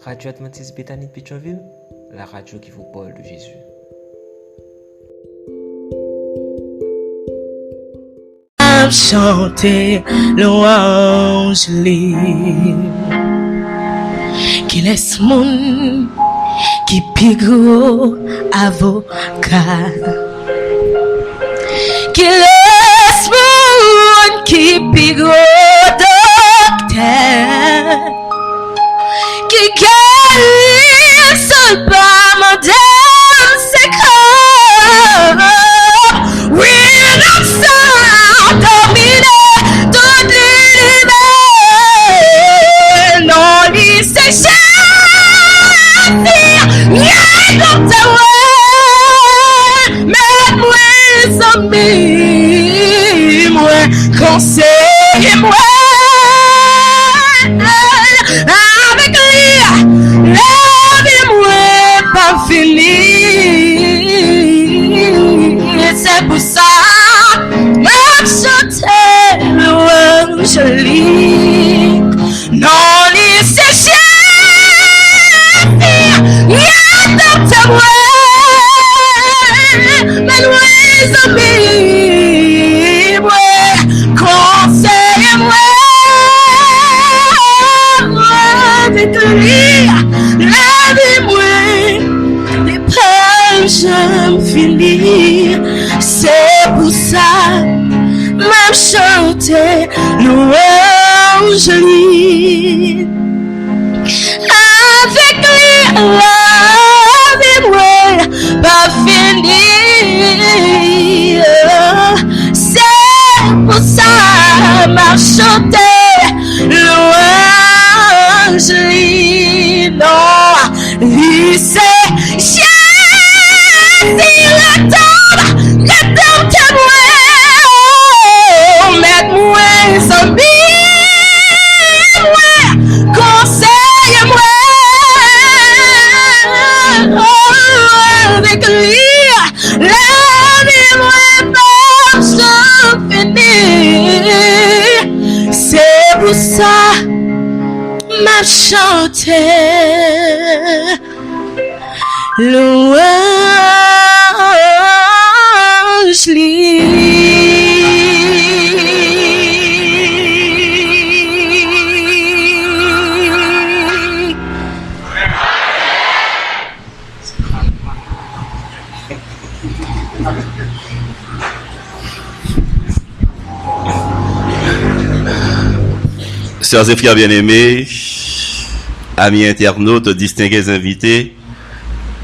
Radio Adventiste Bethany de Pétionville, la radio qui vous parle de Jésus. Chanter louange libre qui laisse moun qui pigou avocat qui laisse moun qui pigou docteur qui guérit seul pas madame secret oui non ça dominer tout l'univers non lui c'est cher rien comme ta mais moi amis moi conseil moi avec lui la vie moi pas fini c'est pour ça chanter louange libre non lui c'est cher y'a dans ta mais nous amis moi conseille moi avec lui la vie moi les pas jamais finir c'est pour ça même chanter louange libre avec lui la vie moi pas finir c'est pour ça même chanter louange libre non lui c'est Jésus le temps témoin moi conseille-moi avec lui la vie moi pas finir c'est pour ça m'a chanté louange Sœurs et frères bien-aimés, amis internautes, distingués invités,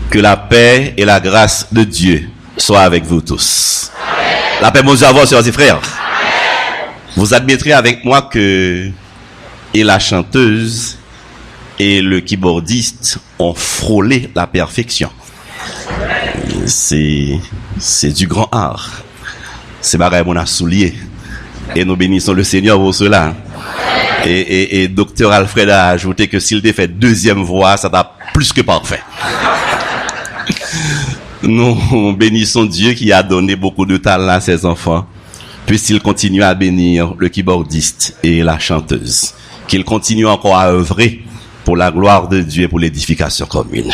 que la paix et la grâce de Dieu soient avec vous tous. Amen. La paix, mon Dieu, à vous, sœurs et frères. Amen. Vous admettrez avec moi que et la chanteuse et le keyboardiste ont frôlé la perfection. C'est du grand art. C'est pareil, mon soulier. Et nous bénissons le Seigneur pour cela. Et docteur Alfred a ajouté que s'il était fait deuxième voix, ça t'a plus que parfait. Nous bénissons Dieu qui a donné beaucoup de talent à ses enfants. Puisse-t-il continuer à bénir le keyboardiste et la chanteuse. Qu'il continue encore à œuvrer pour la gloire de Dieu et pour l'édification commune.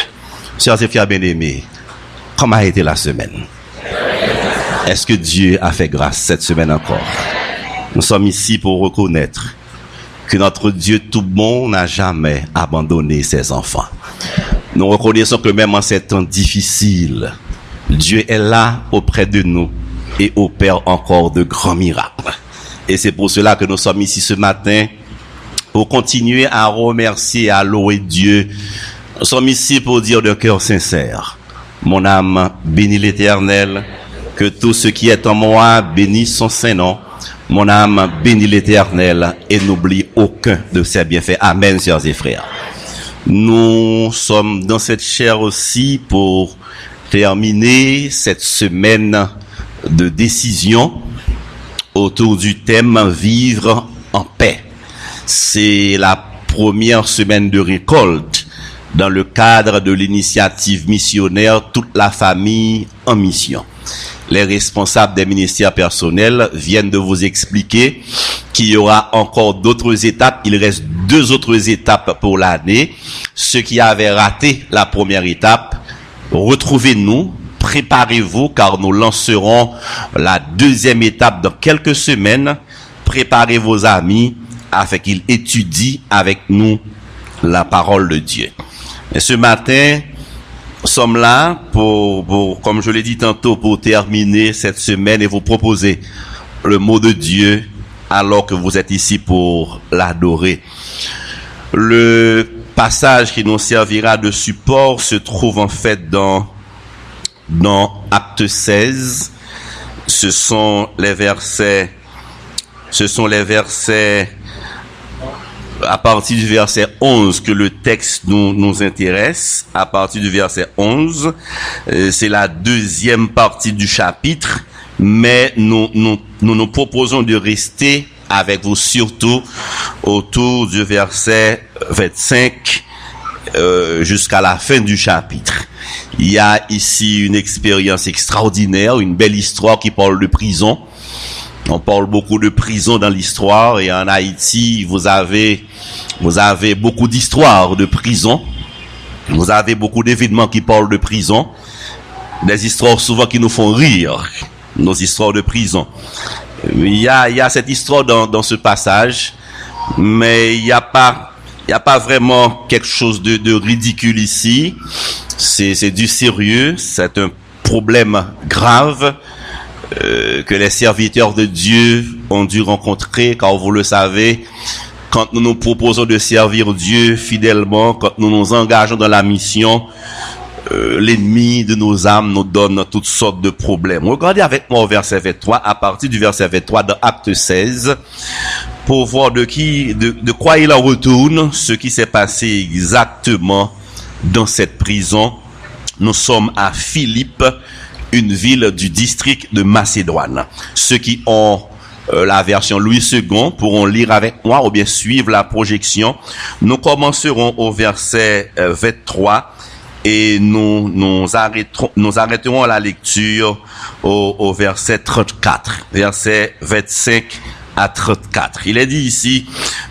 Sœurs et frères bien-aimés, comment a été la semaine? Est-ce que Dieu a fait grâce cette semaine encore? Nous sommes ici pour reconnaître que notre Dieu tout bon n'a jamais abandonné ses enfants. Nous reconnaissons que même en ces temps difficiles, Dieu est là auprès de nous et opère encore de grands miracles. Et c'est pour cela que nous sommes ici ce matin pour continuer à remercier et à louer Dieu. Nous sommes ici pour dire de cœur sincère: mon âme bénit l'Éternel, que tout ce qui est en moi bénisse son saint nom. Mon âme bénit l'Éternel et n'oublie aucun de ses bienfaits. Amen, sœurs et frères. Nous sommes dans cette chaire aussi pour terminer cette semaine de décision autour du thème vivre en paix. C'est la première semaine de récolte dans le cadre de l'initiative missionnaire Toute la famille en mission. Les responsables des ministères personnels viennent de vous expliquer qu'il y aura encore d'autres étapes. Il reste 2 autres étapes pour l'année. ceux qui avaient raté la première étape, retrouvez-nous, préparez-vous car nous lancerons la deuxième étape dans quelques semaines. Préparez vos amis afin qu'ils étudient avec nous la parole de Dieu. Et ce matin, nous sommes là pour, comme je l'ai dit tantôt, pour terminer cette semaine et vous proposer le mot de Dieu alors que vous êtes ici pour l'adorer. Le passage qui nous servira de support se trouve en fait dans Acte 16. Ce sont les versets à partir du verset 11 que le texte nous intéresse. À partir du verset 11, c'est la deuxième partie du chapitre, mais nous proposons de rester avec vous surtout autour du verset 25 jusqu'à la fin du chapitre. Il y a ici une expérience extraordinaire, une belle histoire qui parle de prison. On parle beaucoup de prison dans l'histoire et en Haïti, vous avez beaucoup d'histoires de prison. Vous avez beaucoup d'événements qui parlent de prison. Des histoires souvent qui nous font rire, nos histoires de prison. Il y a cette histoire dans ce passage, mais il n'y a pas vraiment quelque chose de ridicule ici. C'est du sérieux, c'est un problème grave que les serviteurs de Dieu ont dû rencontrer, car vous le savez, quand nous nous proposons de servir Dieu fidèlement, quand nous nous engageons dans la mission, l'ennemi de nos âmes nous donne toutes sortes de problèmes. Regardez avec moi au verset 23, à partir du verset 23 dans Acte 16, pour voir de quoi il en retourne, ce qui s'est passé exactement dans cette prison. Nous sommes à Philippe, une ville du district de Macédoine. Ceux qui ont la version Louis II pourront lire avec moi ou bien suivre la projection. Nous commencerons au verset 23 et nous arrêterons la lecture au verset 34, verset 25 à 34. Il est dit ici,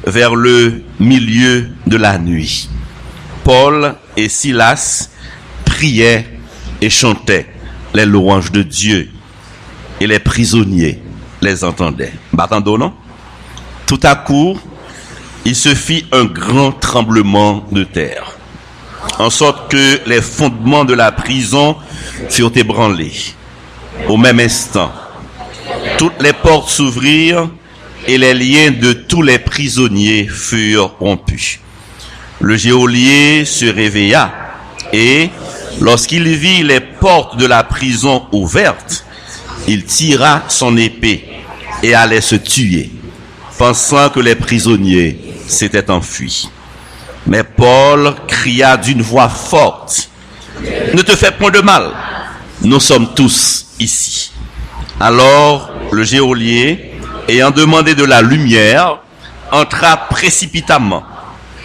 vers le milieu de la nuit, Paul et Silas priaient et chantaient les louanges de Dieu, et les prisonniers les entendaient. M'attendons, non? Tout à coup, il se fit un grand tremblement de terre, en sorte que les fondements de la prison furent ébranlés. Au même instant, toutes les portes s'ouvrirent et les liens de tous les prisonniers furent rompus. Le geôlier se réveilla et, lorsqu'il vit les portes de la prison ouvertes, il tira son épée et allait se tuer, pensant que les prisonniers s'étaient enfuis. Mais Paul cria d'une voix forte, « Ne te fais point de mal, nous sommes tous ici. » Alors le geôlier, ayant demandé de la lumière, entra précipitamment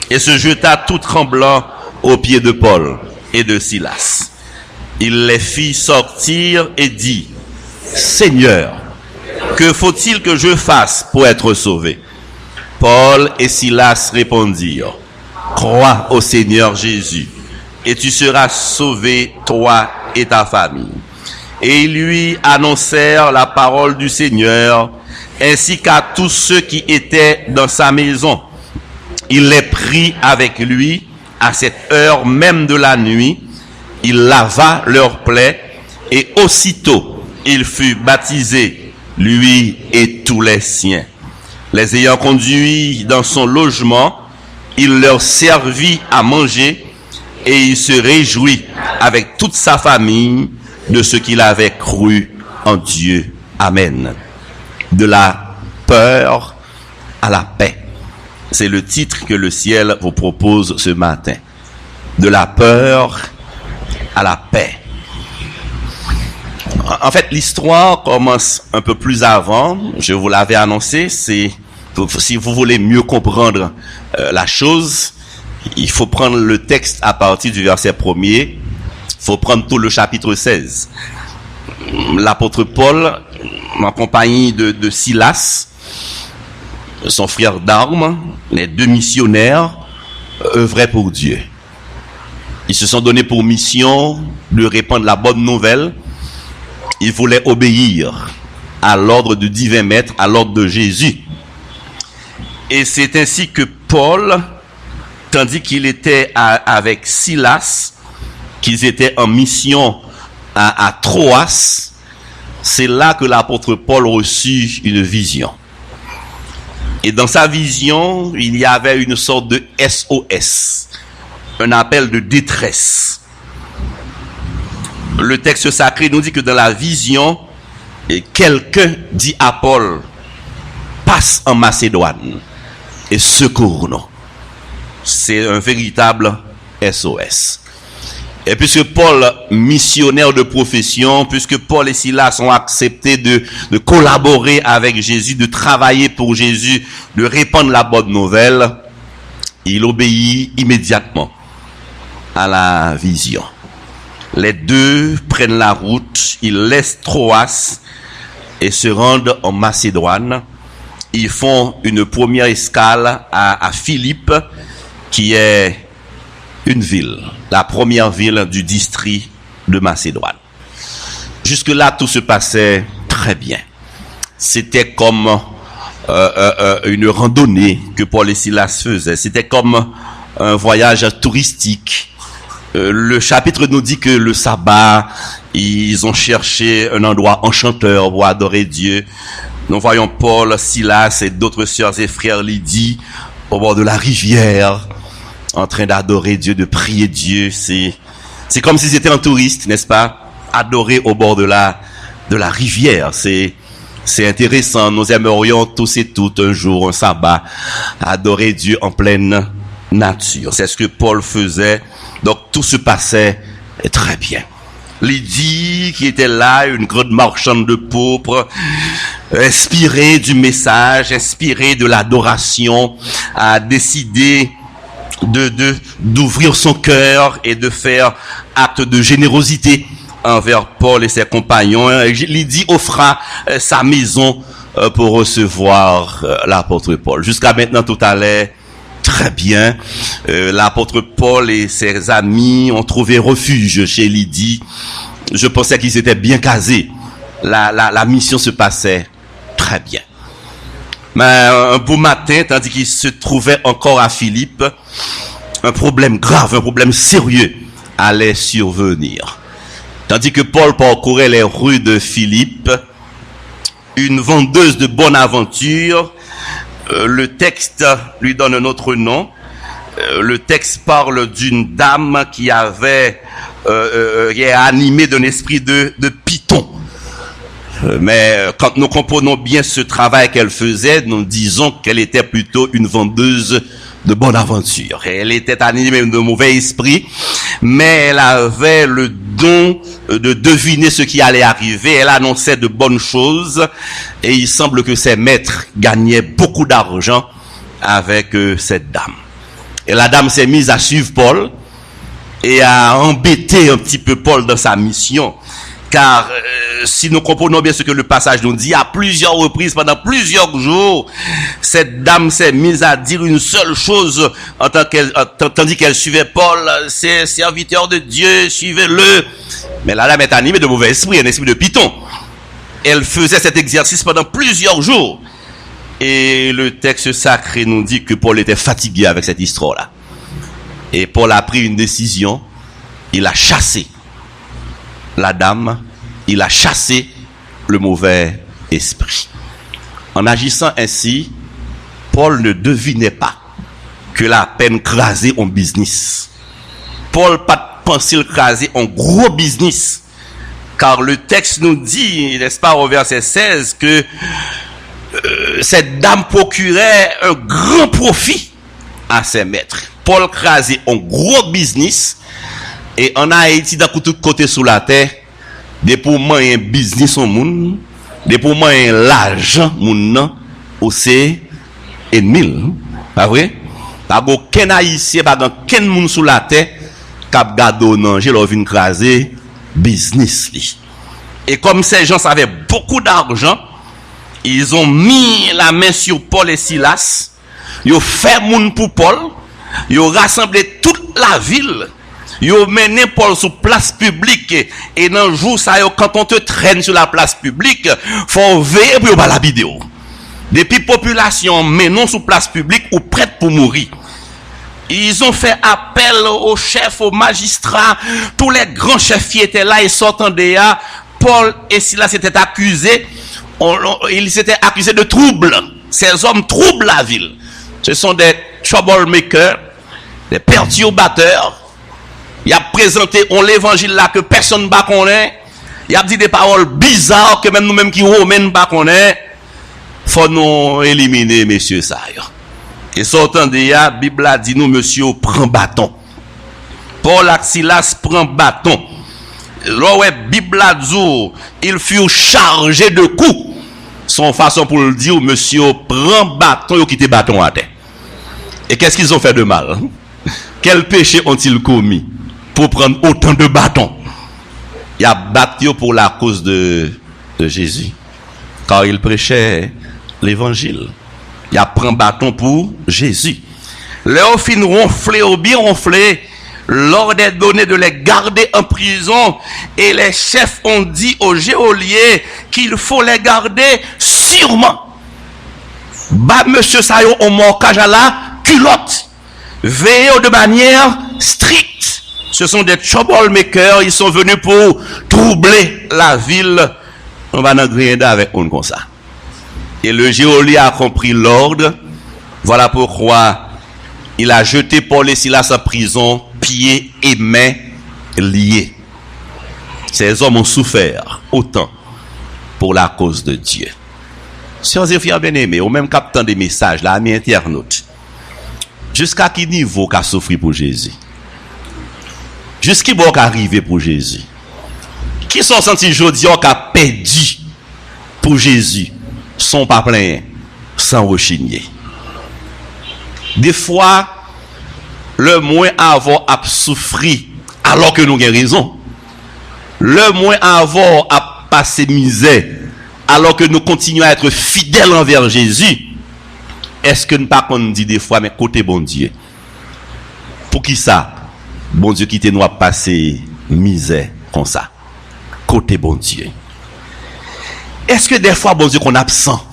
et se jeta tout tremblant aux pieds de Paul et de Silas. Il les fit sortir et dit, « Seigneur, que faut-il que je fasse pour être sauvé ?» Paul et Silas répondirent, « Crois au Seigneur Jésus, et tu seras sauvé, toi et ta famille. » Et ils lui annoncèrent la parole du Seigneur, ainsi qu'à tous ceux qui étaient dans sa maison. Il les prit avec lui à cette heure même de la nuit. Il lava leurs plaies et aussitôt il fut baptisé, lui et tous les siens. Les ayant conduits dans son logement, il leur servit à manger et il se réjouit avec toute sa famille de ce qu'il avait cru en Dieu. Amen. De la peur à la paix. C'est le titre que le ciel vous propose ce matin. De la peur à la paix. En fait, l'histoire commence un peu plus avant. Je vous l'avais annoncé. Si vous voulez mieux comprendre la chose, il faut prendre le texte à partir du verset 1er. Il faut prendre tout le chapitre 16. L'apôtre Paul, en compagnie de Silas, son frère d'armes, les deux missionnaires, œuvraient pour Dieu. Ils se sont donnés pour mission de répandre la bonne nouvelle. Ils voulaient obéir à l'ordre du divin maître, à l'ordre de Jésus. Et c'est ainsi que Paul, tandis qu'il était avec Silas, qu'ils étaient en mission à Troas, c'est là que l'apôtre Paul reçut une vision. Et dans sa vision, il y avait une sorte de SOS, un appel de détresse. Le texte sacré nous dit que dans la vision, quelqu'un dit à Paul, passe en Macédoine et secours-nous. C'est un véritable SOS. Et puisque Paul, missionnaire de profession, puisque Paul et Silas ont accepté de collaborer avec Jésus, de travailler pour Jésus, de répandre la bonne nouvelle, il obéit immédiatement à la vision. Les deux prennent la route, ils laissent Troas et se rendent en Macédoine. Ils font une première escale à Philippe, qui est une ville, la première ville du district de Macédoine. Jusque-là, tout se passait très bien. C'était comme une randonnée que Paul et Silas faisaient. C'était comme un voyage touristique. Le chapitre nous dit que le sabbat, ils ont cherché un endroit enchanteur pour adorer Dieu. Nous voyons Paul, Silas et d'autres sœurs et frères Lydie au bord de la rivière, en train d'adorer Dieu, de prier Dieu. C'est comme s'ils étaient un touriste, n'est-ce pas? Adorer au bord de la rivière. C'est intéressant. Nous aimerions tous et toutes un jour, un sabbat, adorer Dieu en pleine nature. C'est ce que Paul faisait. Donc tout se passait très bien. Lydie, qui était là, une grande marchande de pourpre, inspirée du message, inspirée de l'adoration, a décidé d'ouvrir son cœur et de faire acte de générosité envers Paul et ses compagnons. Lydie offra sa maison pour recevoir l'apôtre Paul. Jusqu'à maintenant, tout allait très bien. L'apôtre Paul et ses amis ont trouvé refuge chez Lydie. Je pensais qu'ils étaient bien casés. La mission se passait très bien. Mais un beau matin, tandis qu'ils se trouvaient encore à Philippe, un problème grave, un problème sérieux allait survenir. Tandis que Paul parcourait les rues de Philippe, une vendeuse de bonne aventure, le texte lui donne un autre nom. Le texte parle d'une dame qui est animée d'un esprit de python. Mais quand nous comprenons bien ce travail qu'elle faisait, nous disons qu'elle était plutôt une vendeuse de bonne aventure. Elle était animée de mauvais esprit, mais elle avait le don de deviner ce qui allait arriver. Elle annonçait de bonnes choses et il semble que ses maîtres gagnaient beaucoup d'argent avec cette dame. Et la dame s'est mise à suivre Paul et à embêter un petit peu Paul dans sa mission. Car si nous comprenons bien ce que le passage nous dit, à plusieurs reprises, pendant plusieurs jours, cette dame s'est mise à dire une seule chose tandis qu'elle suivait Paul. C'est serviteur de Dieu, suivez-le. Mais la dame est animée de mauvais esprit, un esprit de python. Elle faisait cet exercice pendant plusieurs jours. Et le texte sacré nous dit que Paul était fatigué avec cette histoire-là. Et Paul a pris une décision. Il a chassé la dame, il a chassé le mauvais esprit. En agissant ainsi, Paul ne devinait pas que la peine crasée en business. Paul pas pensé craser en gros business. Car le texte nous dit, n'est-ce pas, au verset 16, que cette dame procurait un grand profit à ses maîtres. Paul crasait en gros business. Et en Haïti, d'un coup, tout côté sous la terre, des pour moi un business au monde, des pour moi un l'argent, mon ou c'est ennemi. Pas vrai? Pas aucun Haïtien, pas aucun monde sous la terre, cap gado non, j'ai l'envie de craser business li. Et comme ces gens avaient beaucoup d'argent, ils ont mis la main sur Paul et Silas, ils ont fait monde pour Paul, ils ont rassemblé toute la ville. Yo mené Paul sous place publique et dans jour ça quand on te traîne sur la place publique, faut veiller pour pas la vidéo. Depuis population menon sous place publique ou prête pour mourir. Ils ont fait appel aux chefs, aux magistrats, tous les grands chefs qui étaient là et sortant de là, Paul et Silas étaient accusés, ils étaient accusés de troubles. Ces hommes troublent la ville. Ce sont des troublemakers, des perturbateurs. Il a présenté l'évangile là que personne ne connaît. Il a dit des paroles bizarres que même nous-mêmes qui romains ne connaissons. Faut nous éliminer, messieurs ça. Et sortant de là, la Bible a dit nous, monsieur, prend bâton. Paul et Silas prend bâton. La Bible a dit ils furent chargés de coups. Son façon pour le dire, monsieur, prend bâton, ils quittent bâton à terre. Et qu'est-ce qu'ils ont fait de mal? Quel péché ont-ils commis pour prendre autant de bâtons? Il a battu pour la cause de Jésus. Car il prêchait l'évangile. Il a pris bâton pour Jésus. Leur fin ronflé ou bien ronflé, l'ordre est donné de les garder en prison et les chefs ont dit aux geôliers qu'il faut les garder sûrement. Bah, monsieur Sayo, on morcage à la culotte. Veillez de manière stricte. Ce sont des troublemakers, ils sont venus pour troubler la ville. On va n'en rien avec on comme ça. Et le geôlier a compris l'ordre. Voilà pourquoi il a jeté Paul et Silas en prison, pieds et mains liés. Ces hommes ont souffert autant pour la cause de Dieu. Sœurs et frères bien-aimés, au même captant des messages, là, amis internautes, jusqu'à quel niveau qu'a souffert pour Jésus? Jusqu'à quel qu'a arrivé pour Jésus? Qui sont sentis aujourd'hui qu'a perdu pour Jésus? Sont pas pleins, sans rechigner. Des fois, le moins avant a souffrir alors que nous avons raison. Le moins avant a passé misère alors que nous continuons à être fidèles envers Jésus. Est-ce que nous pas qu'on dit des fois, mais côté bon Dieu? Pour qui ça? Bon Dieu qui nous a passé misère comme ça. Côté bon Dieu. Est-ce que des fois, bon Dieu, qu'on est absent?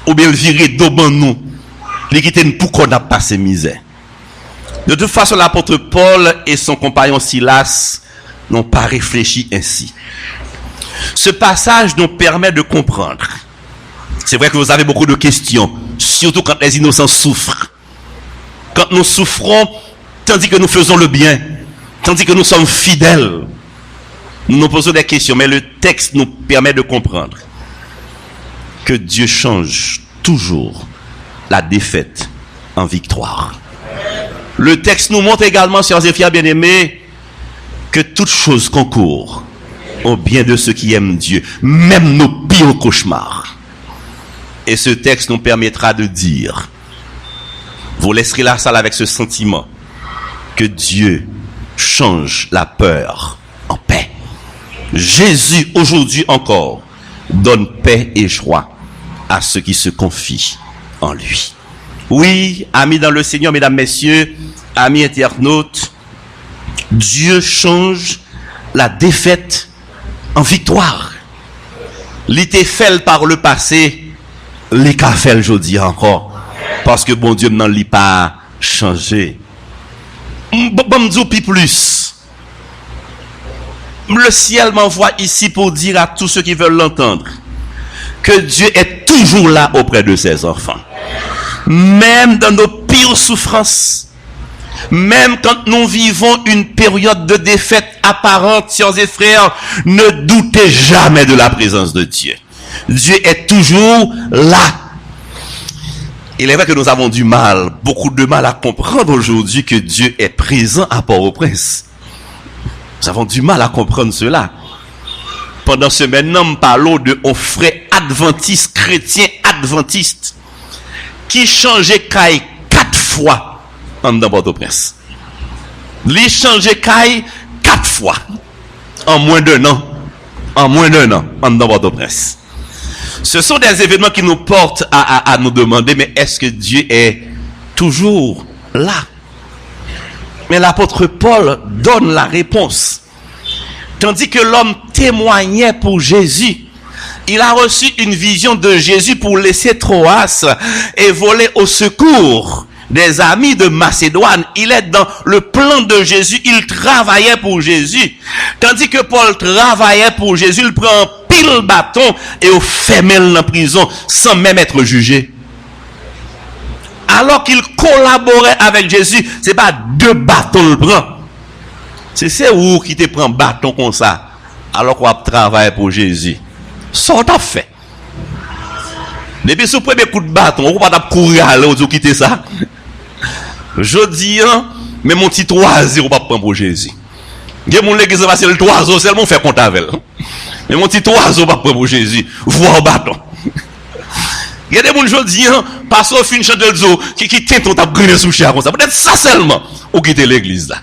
Ou bien virer devant nous? Les quitter pour qu'on a passé misère. De toute façon, l'apôtre Paul et son compagnon Silas n'ont pas réfléchi ainsi. Ce passage nous permet de comprendre. C'est vrai que vous avez beaucoup de questions, surtout quand les innocents souffrent. Quand nous souffrons, tandis que nous faisons le bien, tandis que nous sommes fidèles, nous nous posons des questions, mais le texte nous permet de comprendre que Dieu change toujours la défaite en victoire. Le texte nous montre également, sœurs et frères bien-aimés, que toute chose concourt au bien de ceux qui aiment Dieu, même nos pires cauchemars. Et ce texte nous permettra de dire, vous laisserez la salle avec ce sentiment, que Dieu change la peur en paix. Jésus, aujourd'hui encore, donne paix et joie à ceux qui se confient en lui. Oui, amis dans le Seigneur, mesdames, messieurs, amis internautes, Dieu change la défaite en victoire. L'été fait par le passé, les qu'a fait aujourd'hui encore. Parce que bon Dieu n'en lit pas changé. Bon Dieu plus. Le ciel m'envoie ici pour dire à tous ceux qui veulent l'entendre que Dieu est toujours là auprès de ses enfants. Même dans nos pires souffrances, même quand nous vivons une période de défaite apparente, sœurs et frères, ne doutez jamais de la présence de Dieu. Dieu est toujours là. Il est vrai que nous avons du mal, beaucoup de mal à comprendre aujourd'hui que Dieu est présent à Port-au-Prince. Nous avons du mal à comprendre cela. Pendant ce maintenant, nous parlons de un frère adventiste, chrétien adventiste, qui changeait caille 4 fois en Port-au-Prince. Il changeait caille 4 fois en moins d'un an. En moins d'un an en Port-au-Prince. Ce sont des événements qui nous portent à nous demander, mais est-ce que Dieu est toujours là? Mais l'apôtre Paul donne la réponse. Tandis que l'homme témoignait pour Jésus, il a reçu une vision de Jésus pour laisser Troas et voler au secours des amis de Macédoine. Il est dans le plan de Jésus, il travaillait pour Jésus. Tandis que Paul travaillait pour Jésus, il prend un pile bâton et il fait dans la prison sans même être jugé. Alors qu'il collaborait avec Jésus, c'est pas 2 bâtons le prend. C'est où qui te prend bâton comme ça, alors qu'on travaille pour Jésus. Ça t'a fait. Depuis ce premier coup de bâton, on va pas courir à l'autre quitter ça. Je dis, mais mon petit 3-0 on va prendre pour Jésus. Il y a mon l'église va c'est le 3-0 seulement fait compte avec. Mais mon petit 3-0 va prendre pour Jésus. Voir bâton. Il y a des gens je dis, parce qu'on finit chanter le zoo qui tient ton tap griller sous chien comme ça. Peut-être ça seulement ou quitter l'église là.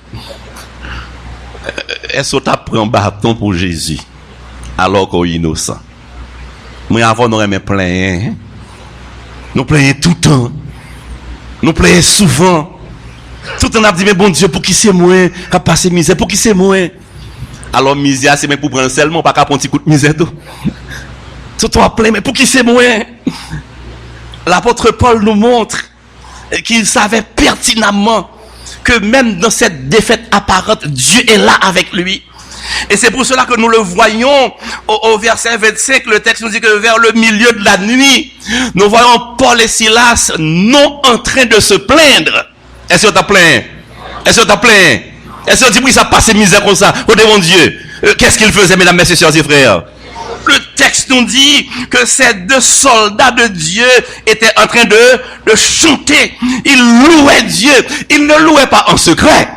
Est-ce que tu prends bâton pour Jésus alors qu'on est innocent? Moi avant nous aimons plein. Nous plaignons tout le temps. Nous plaignons souvent. Tout le temps on a dit mais bon Dieu pour qui c'est moi qui a passé misère pour qui c'est moi. Alors misère c'est même pour prendre seulement pas qu'à prendre un petit coup de misère tout. Tout le temps plein mais pour qui c'est moi? L'apôtre Paul nous montre qu'il savait pertinemment que même dans cette défaite apparente, Dieu est là avec lui. Et c'est pour cela que nous le voyons au verset 25, le texte nous dit que vers le milieu de la nuit, nous voyons Paul et Silas non en train de se plaindre. Est-ce que tu as plaint? Est-ce que tu as plaint? Est-ce que tu dis oui, ça passe misère comme ça? Oh mon Dieu, qu'est-ce qu'il faisait, mesdames, messieurs, sœurs et frères? Le texte nous dit que ces 2 soldats de Dieu étaient en train de chanter. Ils louaient Dieu. Ils ne louaient pas en secret.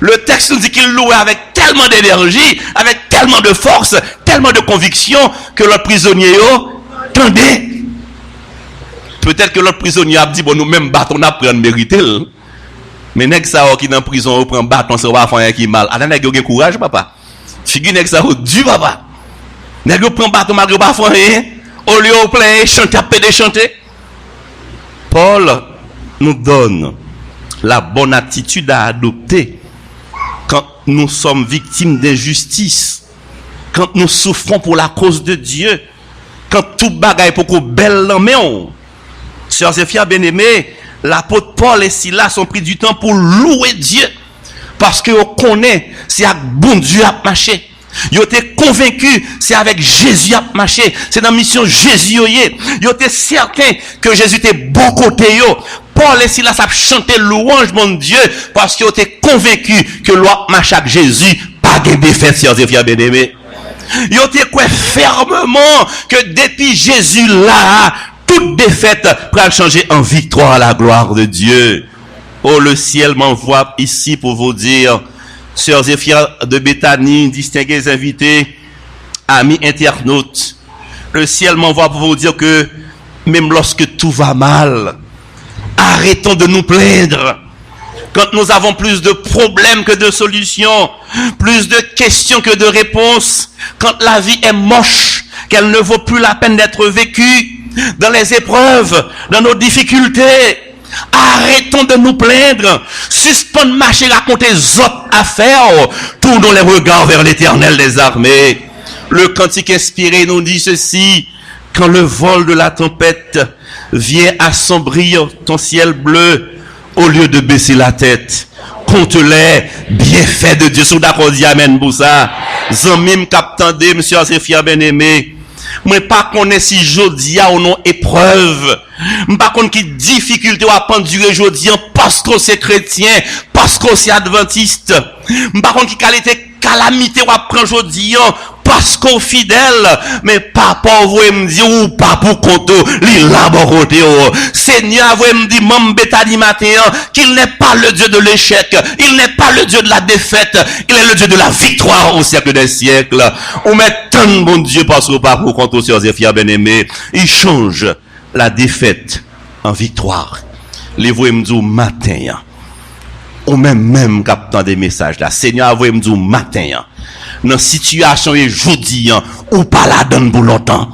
Le texte nous dit qu'ils louaient avec tellement d'énergie, avec tellement de force, tellement de conviction que l'autre prisonnier tendait. Peut-être que l'autre prisonnier a dit, bon, nous-mêmes, bâton, on a pris mérité. Mais nèg ça qui est dans prison, on prend bâton, ça va faire un qui mal. Attends, nèg yo courage, papa. Figu nèg ça du papa. Nèg yo prend bâton malgré pas faire rien. Au lieu de plein chanter, pédé chanter. Paul nous donne la bonne attitude à adopter quand nous sommes victimes d'injustice, quand nous souffrons pour la cause de Dieu, quand tout bagaille pour qu'on belle en main. Sœurs et frères bien-aimés, l'apôtre Paul et Silas ont pris du temps pour louer Dieu parce qu'on connaît c'est avec bon Dieu à marcher. Ils étaient convaincus c'est avec Jésus à marcher. C'est dans la mission Jésus. Ils étaient certains que Jésus était bon côté. Paul et Silas ont chanté louange mon Dieu parce qu'ils étaient convaincus que l'on marche avec Jésus, pas de défaite, sœurs et frères bien-aimés. Ils étaient quoi fermement que depuis Jésus là, toute défaite pourra changer en victoire à la gloire de Dieu. Oh, le ciel m'envoie ici pour vous dire, sœurs et frères de Béthanie, distingués invités, amis internautes, le ciel m'envoie pour vous dire que même lorsque tout va mal, arrêtons de nous plaindre. Quand nous avons plus de problèmes que de solutions, plus de questions que de réponses, quand la vie est moche, qu'elle ne vaut plus la peine d'être vécue, dans les épreuves, dans nos difficultés, arrêtons de nous plaindre, suspendons marcher, raconter autres affaires, tournons les regards vers l'Éternel des armées. Le cantique inspiré nous dit ceci: quand le vol de la tempête vient assombrir ton ciel bleu, au lieu de baisser la tête, compte les bienfaits de Dieu. Sous d'accord, dit amen pour ça. Zanmim captandé, monsieur et frères bien-aimés. Moi pas connais si jodi a ou non épreuve. Pas connais qui difficulté ou à pendurer jodi parce que c'est chrétien, parce que c'est adventiste. Pas connais qui qualité calamité ou à prendre jodi parce qu'on fidèle, mais papa vous me dit ou pas pour compte li laboroté. Seigneur vous me dit mam Béthanie matin qu'il n'est pas le Dieu de l'échec, il n'est pas le Dieu de la défaite, il est le Dieu de la victoire au siècle des siècles. On met tant bon Dieu parce que pas pour compte sœurs et frères bien-aimés, il change la défaite en victoire. Les vous me dit matin ou même captant des messages là, Seigneur vous me dit matin dans situation et jodi ou pas la donne pour longtemps.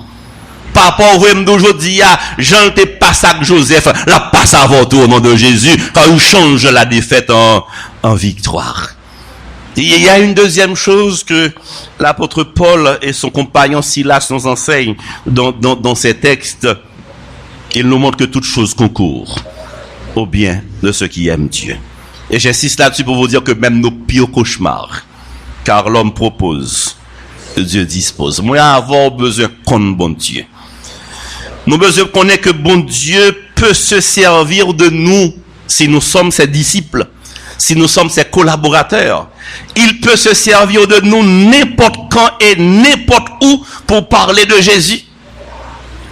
Pas Papa, vous d'aujourd'hui, Jean te passe avec Joseph, la passe avant tout au nom de Jésus, quand il change la défaite en victoire. Il y a une deuxième chose que l'apôtre Paul et son compagnon Silas nous enseignent dans ces textes. Il nous montre que toute chose concourt au bien de ceux qui aiment Dieu. Et j'insiste là-dessus pour vous dire que même nos pires cauchemars, car l'homme propose, Dieu dispose. Moi, avoir besoin qu'on bon Dieu. Nous besoin qu'on ait que bon Dieu peut se servir de nous si nous sommes ses disciples, si nous sommes ses collaborateurs. Il peut se servir de nous n'importe quand et n'importe où pour parler de Jésus.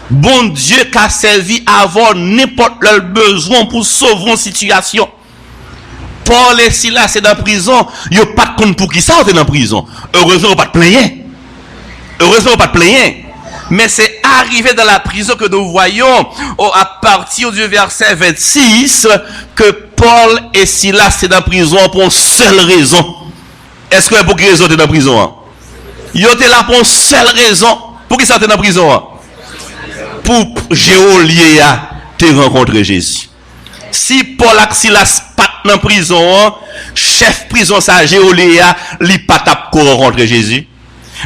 Bon Dieu qui a servi à avoir n'importe quel besoin pour sauver une situation. Paul et Silas c'est dans la prison, il n'y a pas de compte pour qui ça est dans la prison. Heureusement, on pas de plaigner. Heureusement, on pas de plaigner. Mais c'est arrivé dans la prison que nous voyons à partir du verset 26 que Paul et Silas c'est dans la prison pour une seule raison. Est-ce que pour quelle raison tu es dans la prison? Ils étaient là pour une seule raison. Pour qui ça tu es dans la prison? Pour Géolia te rencontrer Jésus. Si Paul et Silas pas dans la prison, chef prison ça Géolia, li pas tap ko rencontrer Jésus.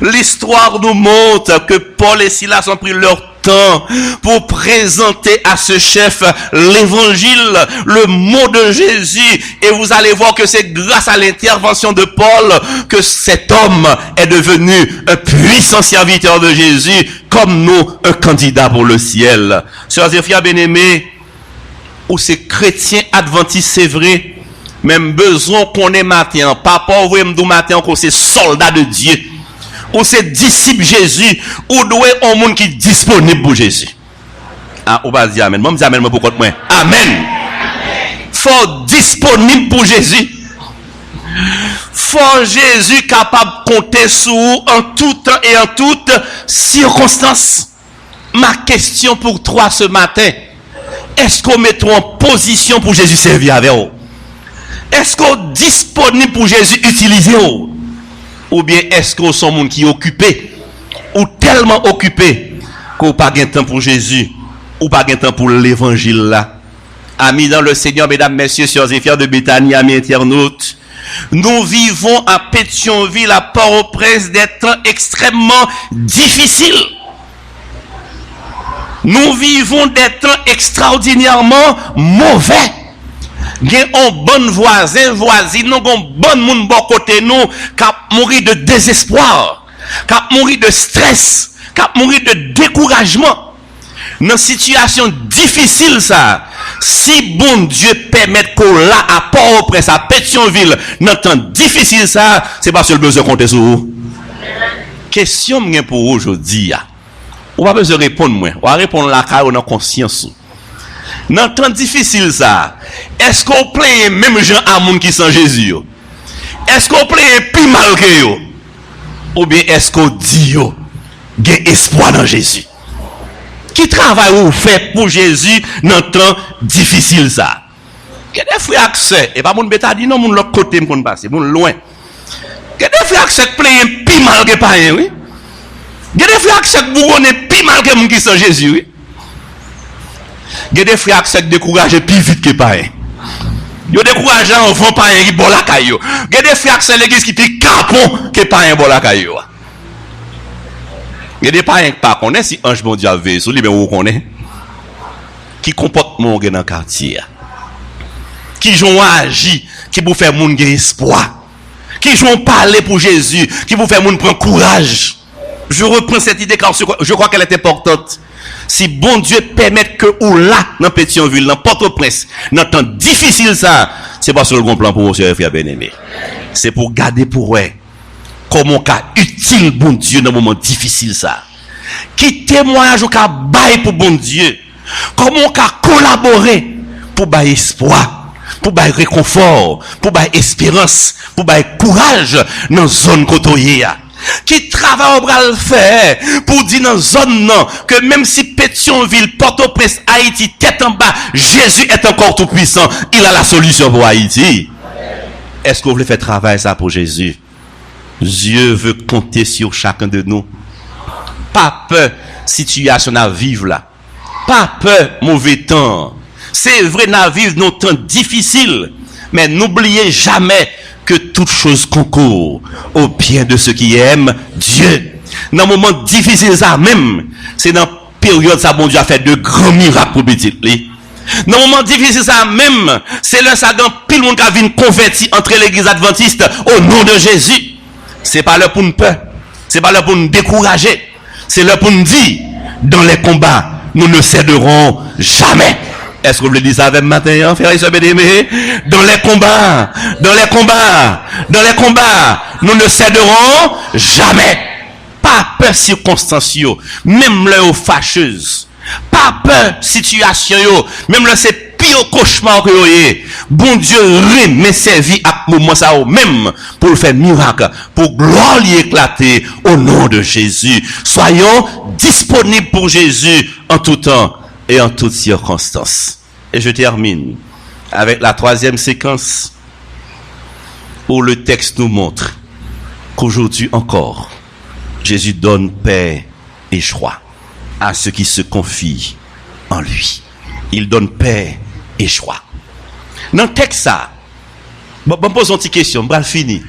L'histoire nous montre que Paul et Silas ont pris leur temps pour présenter à ce chef l'évangile, le mot de Jésus. Et vous allez voir que c'est grâce à l'intervention de Paul que cet homme est devenu un puissant serviteur de Jésus, comme nous, un candidat pour le ciel. Sœurs et frères bien-aimés, ou ces chrétiens adventistes, c'est vrai, même besoin qu'on est matin, papa, ou même matin, qu'on c'est soldat de Dieu. Ou c'est disciple Jésus, ou doit un monde qui est disponible pour Jésus. Ah, on va dire amen. Moi, je dis amen, moi, pour contre moi. Amen. Faut disponible pour Jésus. Faut Jésus capable de compter sur vous en tout temps et en toutes circonstances. Ma question pour toi ce matin, est-ce qu'on met en position pour Jésus servir avec vous? Est-ce qu'on est disponible pour Jésus utiliser vous? Ou bien est-ce qu'on sont monde qui est occupé ou tellement occupé qu'on n'a pas de temps pour Jésus ou pas de temps pour l'évangile là? Amis dans le Seigneur, mesdames, messieurs, sœurs et frères de Béthanie, amis internautes, nous vivons à Pétionville, à Port-au-Prince, des temps extrêmement difficiles. Nous vivons des temps extraordinairement mauvais. Il y a un bon voisin, voisine, un bon monde bon côté nous, qui a mouru de désespoir, qui a mouru de stress, qui a mouru de découragement. Dans une situation difficile, ça, si bon Dieu permet qu'on l'a à Port-au-Prince, à Pétionville, dans un temps difficile, ça, c'est parce que le besoin de compter sur vous. Question pour aujourd'hui, on va besoin de répondre, moi. On va répondre là, car on a conscience. Dans un temps difficile, ça, est-ce qu'on plaît même gens à monde qui sont Jésus? Est-ce qu'on plaît plus mal que yo? Ou bien est-ce qu'on dit yo, il y a espoir dans Jésus? Qui travaille ou fait pour Jésus dans un temps difficile, ça? Il y a des frères qui sont, et pas mon bêta dit non, mon l'autre côté, mon passe, mon loin. Il y a des frères qui sont plaît plus mal que pas un, oui? Il y a des frères qui sont plus mal que mon qui sont Jésus, oui? Il y a des frères qui sont découragés plus vite que pas un. Il y a des découragés en vont pas un qui bon la caillou. Il y a des frères qui sont l'église qui fait capon que pas un bon la caillou. Il y a des parents qui ne connaissent si ange bon Dieu a veillé sur lui, mais vous connaissez. Qui comportement dans le quartier. Qui jouent agir, qui vous fait moun gen espoir. Qui jouent parler pour Jésus, qui vous fait moun prendre courage. Je reprends cette idée car je crois qu'elle est importante. Si bon Dieu permet que ou là, dans Pétionville, dans Port-au-Prince, dans temps difficile ça, c'est pas sur le bon plan pour vous, frères bien-aimés. C'est pour garder pour eux comment qu'a utile bon Dieu dans un moment difficile ça. Qui témoignage ou qu'a bail pour bon Dieu. Comment qu'a collaboré pour bail espoir, pour bail réconfort, pour bail espérance, pour bail courage dans zone côtoyée. Qui travaille au bras le faire pour dire dans zone non que même si Pétionville, Port-au-Prince, Haïti, tête en bas, Jésus est encore tout puissant. Il a la solution pour Haïti. Est-ce que vous voulez faire travail ça pour Jésus? Dieu veut compter sur chacun de nous pas peur situation à vivre là. Pas peur mauvais temps. C'est vrai à vivre nos temps difficiles, mais n'oubliez jamais que toute chose concourt au bien de ceux qui aiment Dieu. Dans un moment difficile ça même, c'est dans période ça bon Dieu a fait de grands miracles pour petit li. Dans un moment difficile ça même, c'est là ça dans pile monde qui a vient converti entre l'église adventiste au nom de Jésus. C'est pas là pour nous peur, c'est pas là pour nous décourager, c'est là pour nous dire dans les combats, nous ne céderons jamais. Est-ce que vous le dites ça avec matin, frères et sœurs bien-aimés? Dans les combats, nous ne céderons jamais. Pas peur circonstancieux, même là aux fâcheuses. Pas peur situation yo, même là c'est pire cauchemar que yo. Bon Dieu remet servi à moment ça même pour le faire miracle, pour gloire y éclater au nom de Jésus. Soyons disponibles pour Jésus en tout temps et en toutes circonstances. Et je termine avec la troisième séquence où le texte nous montre qu'aujourd'hui encore, Jésus donne paix et joie à ceux qui se confient en lui. Il donne paix et joie. Dans le texte ça, bon pose une petite question, je vais finir.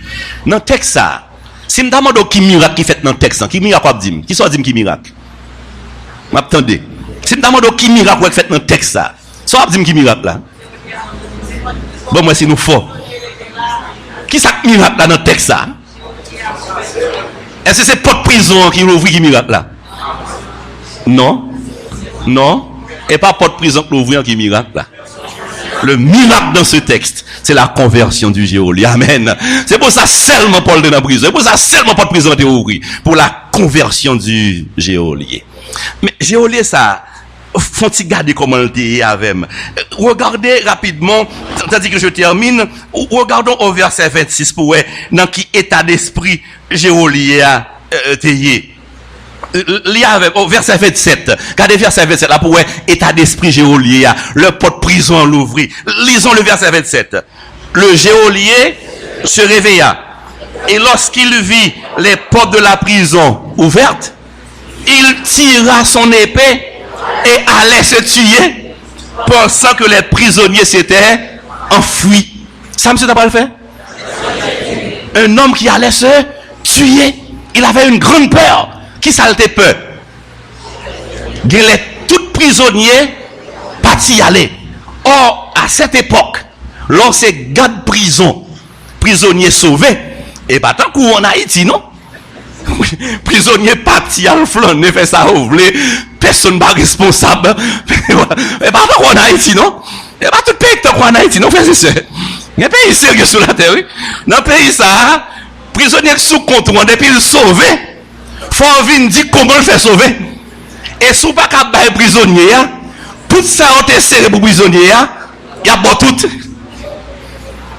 Dans le texte ça, si je me demande qui miracle qui fait dans le texte, qui miracle quoi dit? Qui soit dit qui miracle? M'attendez. Si je me demande qui miracle qui fait dans le texte ça, soit dit qui miracle là? Bon moi c'est nous fort. Qui ça miracle là dans le texte ça? Est-ce que c'est pas de prison qui ouvre qui miracle là? Non. Non. Et pas de prison qui ouvre qui miracle là. Le miracle dans ce texte, c'est la conversion du geôlier. Amen. C'est pour ça seulement Paul est dans la prison. C'est pour ça seulement pas de prison est ouvert. Pour la conversion du geôlier. Mais geôlier ça, faut-il garder comment il était avec? Regardez rapidement, tandis que je termine, regardons au verset 26 pour voir dans qui état d'esprit geôlier a été. Au verset 27, regardez verset 27 là pour voir état d'esprit geôlier a, le porte prison l'ouvrit. Lisons le verset 27. Le geôlier se réveilla et lorsqu'il vit les portes de la prison ouvertes, il tira son épée et allait se tuer, pensant que les prisonniers s'étaient enfuis. Ça, monsieur, t'as pas le fait? Un homme qui allait se tuer, il avait une grande peur. Qui ça le peur? Il est tout prisonnier parti y aller. Or, à cette époque, lorsque garde prison, prisonnier sauvé, et pas tant qu'on en Haïti, non? Prisonnier parti à le flâner, fait ça ouvler, personne pas responsable. Et pas tant qu'on en Haïti, non? Et pas tout pays tant qu'on en Haïti, non, frère et sœur. Il y a un pays sérieux sur la terre, oui. Dans le pays, ça, prisonnier sous contrôle, depuis le sauvé, faut venir dire comment le faire sauver. Et si vous pas qu'à bailler prisonnier, tout ça a été serré pour prisonnier, il y a bon tout.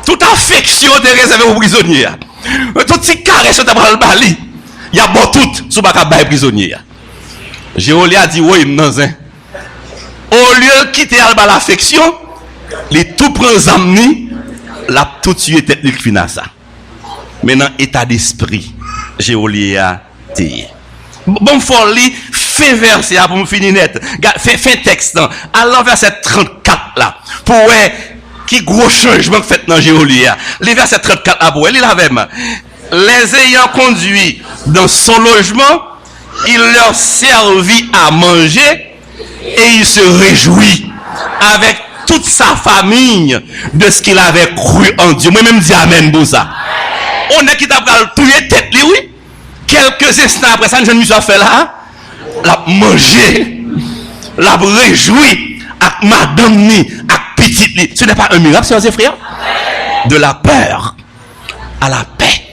Toute affection est réservée pour prisonnier. Tout petit caresse est dans le bali. Il y a bon tout, si vous pas qu'à bailler prisonnier. Géolie a dit, oui, non, hein. Au lieu de quitter l'affection, les tout prend amni, la tout tué tête de finassa. Maintenant, état d'esprit, Géolie a dit. Bon, folie, fait verset pour me finir net. Fait texte. Alors, verset 34 là. Pour qui gros changement fait dans Géolie. Les versets 34 là, pour il avait les ayant conduits dans son logement, il leur servit à manger et il se réjouit avec toute sa famille de ce qu'il avait cru en Dieu. Moi-même dis amen pour ça. On est qui t'a tué tête, oui. Quelques instants après ça, je me suis fait là, la manger, la réjouir avec madame ni, avec petite ni. Ce n'est pas un miracle, sœurs et frères. De la peur à la paix.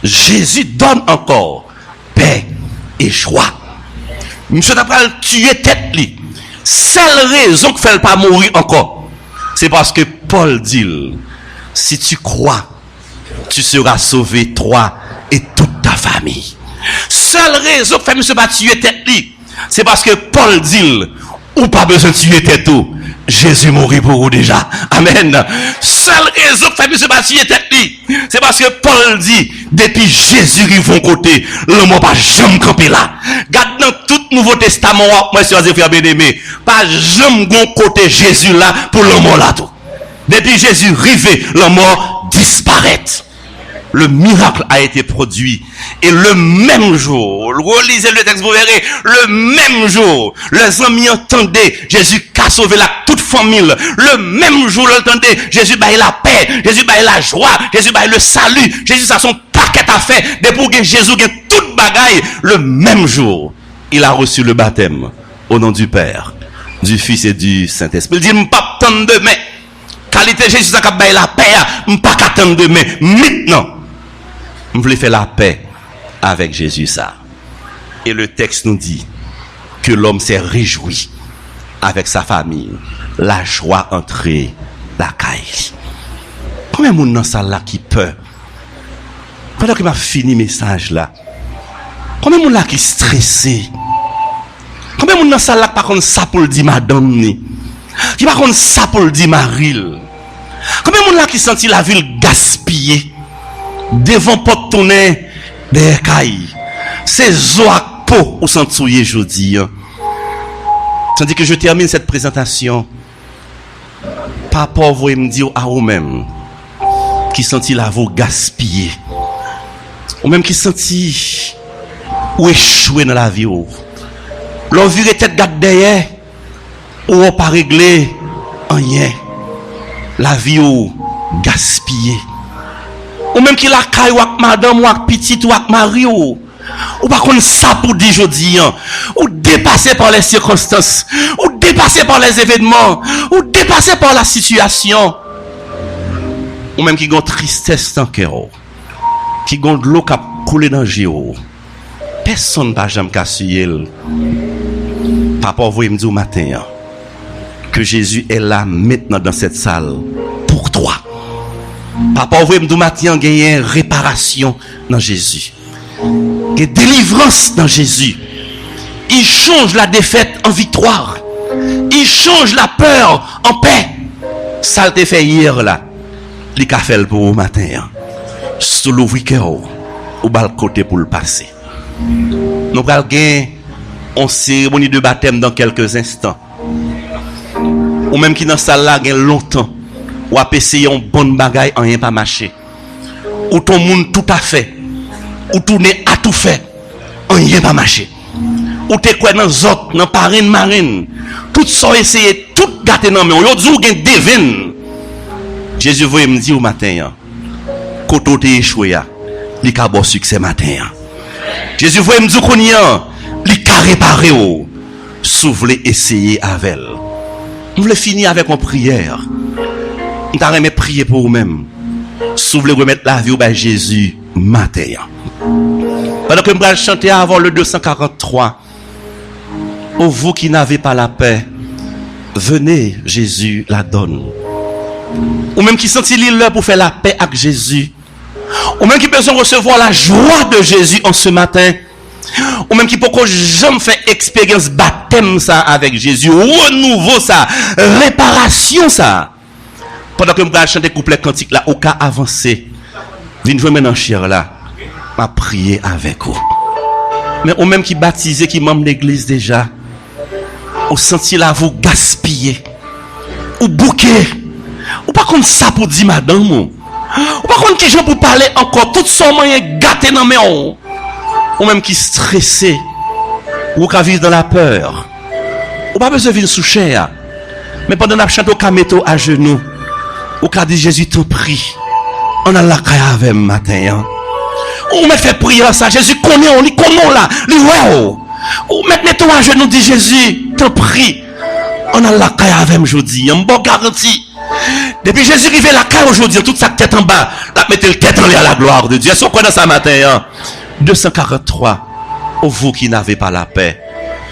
Jésus donne encore paix et joie. Monsieur n'a pas tué tête li. Seule raison qu'il ne fait pas mourir encore, c'est parce que Paul dit, si tu crois, tu seras sauvé, toi et toute ta famille. Seule raison que fait monsieur pas tuer tête li, c'est parce que Paul dit, ou pas besoin de tuer tête tout. Jésus mourit pour vous déjà. Amen. Seule raison que fait monsieur Bastille tête li. C'est parce que Paul dit, depuis Jésus qui vont côté, l'homme pas jamais camper là. Garde dans tout Nouveau Testament, moi, si vous frère bien-aimé, pas jamais gon côté Jésus là pour l'homme là tout. Depuis Jésus rivé, l'homme disparaît. Le miracle a été produit. Et le même jour, relisez le texte, vous verrez, le même jour, les amis entendaient Jésus qu'a sauvé la toute famille. Le même jour, l'entendaient, Jésus baille la paix, Jésus baille la joie, Jésus baille le salut, Jésus a son paquet à faire. Depuis que Jésus a toute bagaille, le même jour, il a reçu le baptême au nom du Père, du Fils et du Saint-Esprit. Il dit, m'pas attendre demain. Qualité Jésus a baille la paix, m'pas attendre demain. Maintenant, je voulais faire la paix avec Jésus ça. Et le texte nous dit que l'homme s'est réjoui avec sa famille. La joie entrée la caille. Combien de monde dans ça là qui peur? Pendant que m'a fini message là. Combien de monde là qui stressé? Combien de monde dans ça là par contre ça pour le dire madame ni? Qui par contre ça pour le dire Maril? Combien de monde là qui sentit la ville gaspillée? Devant porte tourner des cailles. C'est zoak po ou s'entouiller jeudi. Tandis que je termine cette présentation par rapport vous me dire à vous-même qui sentit la vous gaspiller. Ou même qui sentit ou échouer dans la vie ou. L'on virait tête garde derrière ou on pas régler rien. La vie ou gaspiller. Ou même qui la caille ou avec madame ou avec petite ou avec mari ou pas qu'on ça pour dire aujourd'hui ou dépassé par les circonstances ou dépassé par les événements ou dépassé par la situation ou même qui gon tristesse dans cœur qui gon de l'eau qui a coulé dans géo personne va jamais casser papa vous me dit au matin que Jésus est là maintenant dans cette salle pour toi. Papa, vous me dites matin, il y a une réparation dans Jésus. Il y a une délivrance dans Jésus. Il change la défaite en victoire. Il change la peur en paix. Ça le fait hier là. Il a fait pour vous matin. Sous le week-end, au bal côté pour le passer. Nous allons gagner une cérémonie de baptême dans quelques instants. Ou même qui dans salle là gagne longtemps. Ou à essayer un bon bagaille en rien pas marché. Ou ton monde tout à fait. Ou tourner à tout fait. En rien pas marché. Ou t'es quoi dans zot, dans parine marine. Tout ça essayer, tout gâter dans mais on dit ou gen devine. Jésus voulait me dire au matin. Koto t'es échoué li ka bon succès matin. Jésus voulait me dire qu'on y a li ka réparer ou. Si vous essayer avec elle. Nous voulons finir avec une prière. Nous t'arrêtons prier pour vous-même. Si vous voulez remettre la vie au bas Jésus matin. Pendant que nous allons chanter avant le 243. Ô vous qui n'avez pas la paix, venez, Jésus la donne. Ou même qui sentit l'heure pour faire la paix avec Jésus. Ou même qui besoin recevoir la joie de Jésus en ce matin. Ou même qui peut jamais faire expérience baptême ça avec Jésus. Renouveau ça. Réparation ça. Pendant que nous allons chanter couplet cantique là, au cas avancé. Venez jouer maintenant cher là. Ma prier avec vous. Mais ou même qui baptisé, qui membre l'église déjà. Ou senti là vous gaspiller. Ou bouquer. Ou pas comme ça pour dire madame. Ou pas comme qui gens pour parler encore. Tout son moyen gâté dans mes on. Ou même qui stressé. Ou qui vivre dans la peur. Ou pas besoin de venir sous chair. Mais pendant que nous chantons, au mettre à genoux. Ou qui dit Jésus te prie. On a la caille avec matin. Ou me fait prier ça. Jésus connaît on. Il connaît là. Il ouais. Ou mettez-toi à genoux, dit Jésus, te prie. On a la caille avec aujourd'hui, un bon garantie. Depuis Jésus arrive la caille aujourd'hui, toute sa tête en bas, la mettez le tête en l'air à la gloire de Dieu. Est-ce qu'on connaît ça matin? 243. Ô vous qui n'avez pas la paix.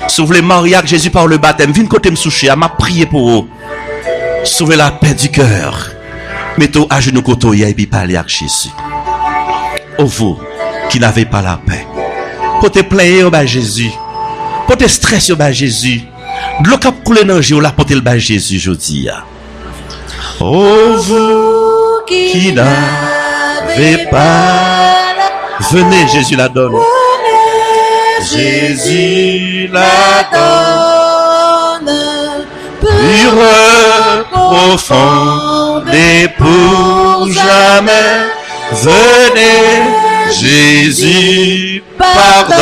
Si vous voulez marier avec Jésus par le baptême, venez côté me soucher, m'a prié pour vous. Sauvez la paix du cœur. Mettez à genoux côté et puis parlez avec Jésus. Ô vous qui n'avez pas la paix. Pour te plaindre au bas Jésus. Pour te stresser au bas Jésus. De l'eau qui coule dans le là pour te le bas Jésus, je dis. Oh vous qui n'avait pas. Venez, Jésus la donne. Jésus la donne. Pure, profonde et pour jamais. Venez, Jésus pardonne.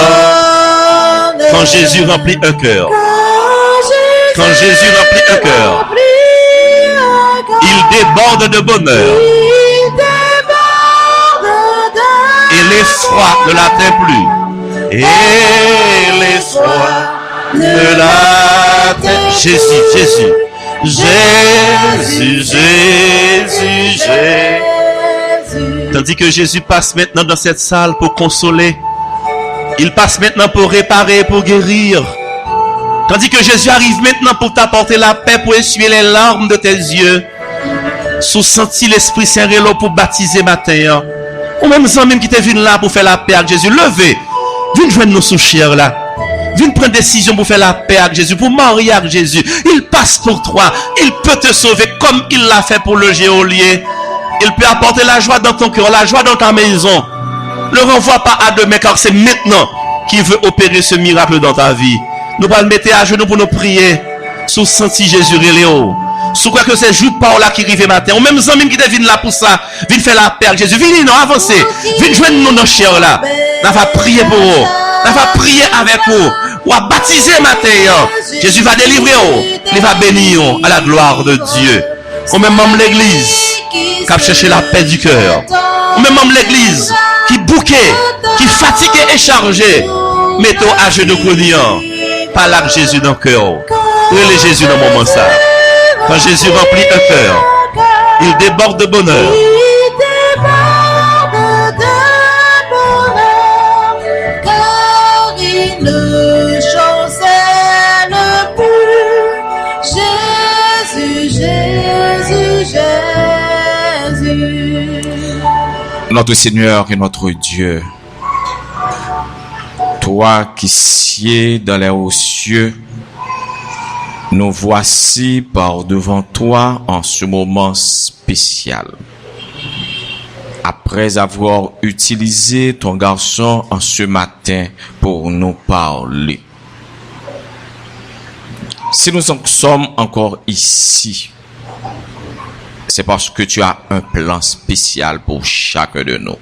Quand Jésus remplit un cœur, quand Jésus remplit un cœur, il déborde de bonheur. Et l'effroi ne l'atteint plus. Et l'effroi ne l'atteint. Jésus, Jésus, Jésus, Jésus, Jésus. Tandis que Jésus passe maintenant dans cette salle pour consoler. Il passe maintenant pour réparer, pour guérir. Tandis que Jésus arrive maintenant pour t'apporter la paix, pour essuyer les larmes de tes yeux. Sous-senti l'Esprit Saint Rélo pour baptiser matin. Ou même sans même qui t'est venu là pour faire la paix avec Jésus. Levez. Viens joindre nos sous-chers là. Viens prendre décision pour faire la paix avec Jésus, pour marier avec Jésus. Il passe pour toi. Il peut te sauver comme il l'a fait pour le geôlier. Il peut apporter la joie dans ton cœur, la joie dans ta maison. Ne renvoie pas à demain, car c'est maintenant qu'il veut opérer ce miracle dans ta vie. Nous allons le mettre à genoux pour nous prier. Sous senti Jésus Réléo. Sous quoi que c'est juste par là qui arrive matin. Ou même amis qui viennent là pour ça. Viens faire la paix avec Jésus. Viens non, avancez. Viens joindre nous dans le chien là. On va prier pour vous. On va prier avec vous. On va baptiser matin. Jésus va délivrer vous. Il va bénir à la gloire de Dieu. Ou même l'église qui a cherché la paix du cœur. Ou même l'église qui bouquait, qui fatigué et chargé. Mettons à genoux croyants. Parle avec Jésus dans le cœur. Relais Jésus dans le moment ça. Quand Jésus remplit un cœur, il déborde de bonheur. Car il ne chancelle plus. Jésus, Jésus, Jésus. Notre Seigneur et notre Dieu, toi qui sieds dans les hauts cieux, nous voici par devant toi en ce moment spécial. Après avoir utilisé ton garçon en ce matin pour nous parler. Si nous en sommes encore ici, c'est parce que tu as un plan spécial pour chacun de nous.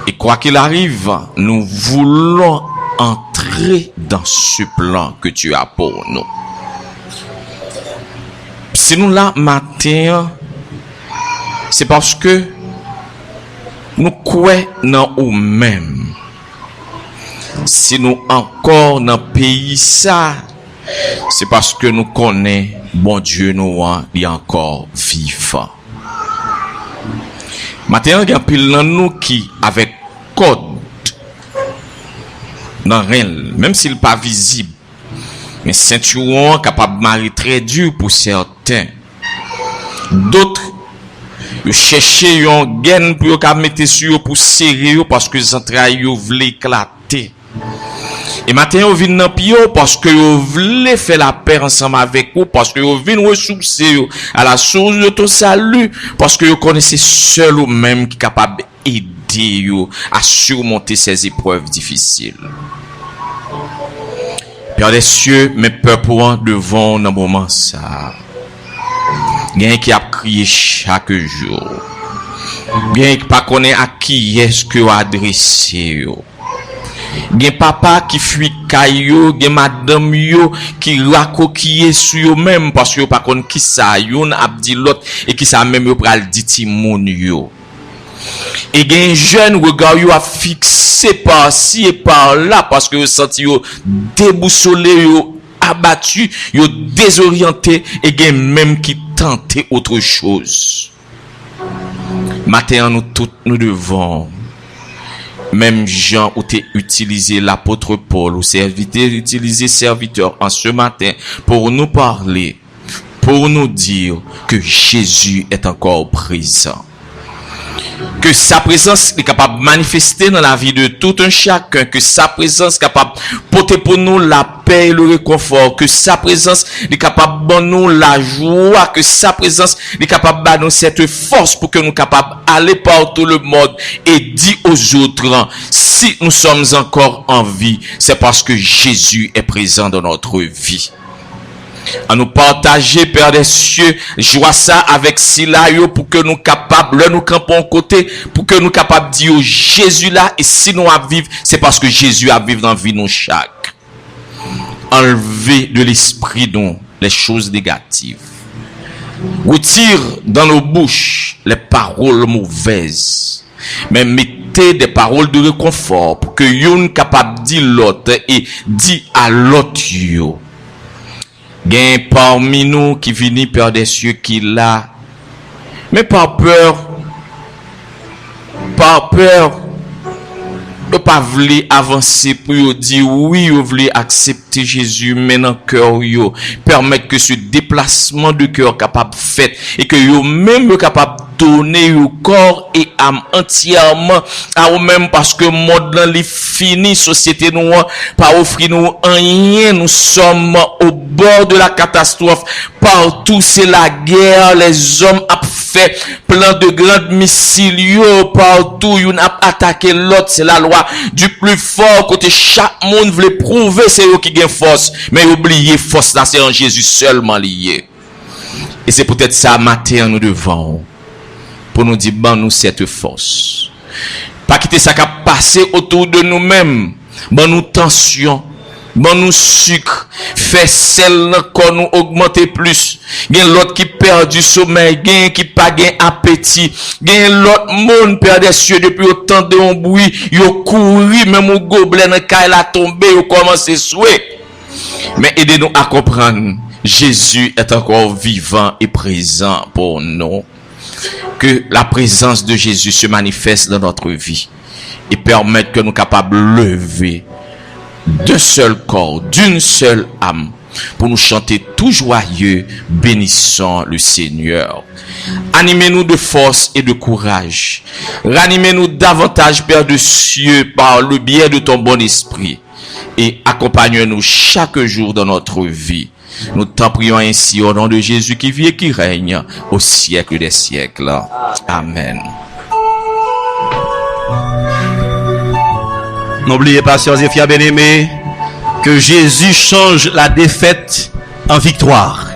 Et quoi qu'il arrive, nous voulons entrer dans ce plan que tu as pour nous. Si nous là matin, c'est parce que nous croyons dans nous-mêmes. Si nous encore dans le pays ça, c'est parce que nous connaissons bon Dieu nous il est encore vivant. Matin, il y a pile dans nous qui avec code dans rien, même s'il n'est pas visible, mais ceinturon capable de marrer très dur pour certains. D'autres chercher un gain pour mettre sur pour serrer parce que les entrailles veulent éclater. Et maintenant, vous venez dans pio parce que vous voulez faire la paix ensemble avec vous, parce que vous venez ressourcer à la source de ton salut, parce que vous connaissez seul ou même qui est capable d'aider vous à surmonter ces épreuves difficiles. Père des cieux, mes peuples devant dans moment ça. Bien qui a crié chaque jour. Bien qui pas connaît à qui est-ce que vous adressez. Gen papa qui fuit kayo, gen madame yo qui racoquille sur yo même parce que yo pas konn qui ça yon a dit l'autre et qui ça même yo pral dit ti moun yo. Et gen jeune regard yo a fixé par ci et par là parce que yo senti yo déboussolé, yo abattu, yo désorienté et gen même qui tentait autre chose. Matin nous tous nous devons même Jean où t'es utilisé l'apôtre Paul ou utilisé serviteur en ce matin pour nous parler, pour nous dire que Jésus est encore présent. Que sa présence est capable de manifester dans la vie de tout un chacun. Que sa présence est capable de porter pour nous la paix et le réconfort. Que sa présence est capable de nous la joie. Que sa présence est capable de nous cette force pour que nous soyons capables d'aller par tout le monde et dire aux autres, si nous sommes encore en vie, c'est parce que Jésus est présent dans notre vie. À nous partager, Père des cieux, joie ça avec Silayo pour que nous capables, là nous campons côté, pour que nous capables de dire Jésus là, et si nous à vivre, c'est parce que Jésus a vivre dans la vie nous chaque. Enlever de l'esprit nous les choses négatives. Retire dans nos bouches les paroles mauvaises. Mais mettez des paroles de réconfort pour que nous capable de dire l'autre et dire à l'autre yo. Gain parmi nous qui vient Père des cieux qui là, mais par peur, de pas vouloir avancer pour dire oui, vous voulez accepter Jésus, mais dans cœur yo, permettre que ce déplacement de cœur capable fait et que yo même capable donner au corps et âme entièrement à vous-même parce que monde dans les fini société nous pas offrir nous rien, nous sommes au bord de la catastrophe partout, c'est la guerre, les hommes a fait plein de grands missiles partout, ils ont attaqué l'autre, c'est la loi du plus fort côté chaque monde voulait prouver c'est eux qui gagne force, mais oubliez force là c'est en Jésus seulement lié. Et c'est peut-être ça matin nous devons pour nous dire, bon, nous, cette force. Pas quitter ça qui a passé autour de nous-mêmes. Bon, nous, tension. Bon, nous, sucre. Fait celle qu'on nous augmenter plus. Gen l'autre qui perd du sommeil. Gen qui pas gen appétit. Gen l'autre monde perd des cieux depuis autant de bruit. Yo couru, même au gobelet, dans le la tombé, yo commencé à souhaiter. Mais aidez-nous à comprendre. Jésus est encore vivant et présent pour nous. Que la présence de Jésus se manifeste dans notre vie et permette que nous soyons capables de lever d'un seul corps, d'une seule âme pour nous chanter tout joyeux, bénissant le Seigneur. Animez-nous de force et de courage. Ranimez-nous davantage, Père des cieux, par le biais de ton bon esprit et accompagne-nous chaque jour dans notre vie. Nous t'en prions ainsi au nom de Jésus qui vit et qui règne au siècle des siècles. Amen. N'oubliez pas, sœurs et frères bien-aimés, que Jésus change la défaite en victoire.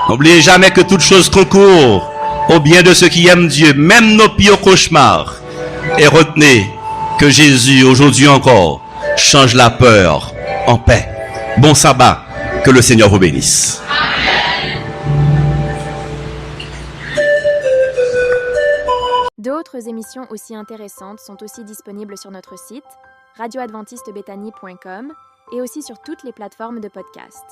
N'oubliez jamais que toute chose concourt au bien de ceux qui aiment Dieu, même nos pires cauchemars. Et retenez que Jésus, aujourd'hui encore, change la peur en paix. Bon sabbat. Que le Seigneur vous bénisse. D'autres émissions aussi intéressantes sont aussi disponibles sur notre site radioadventistebethany.com et aussi sur toutes les plateformes de podcast.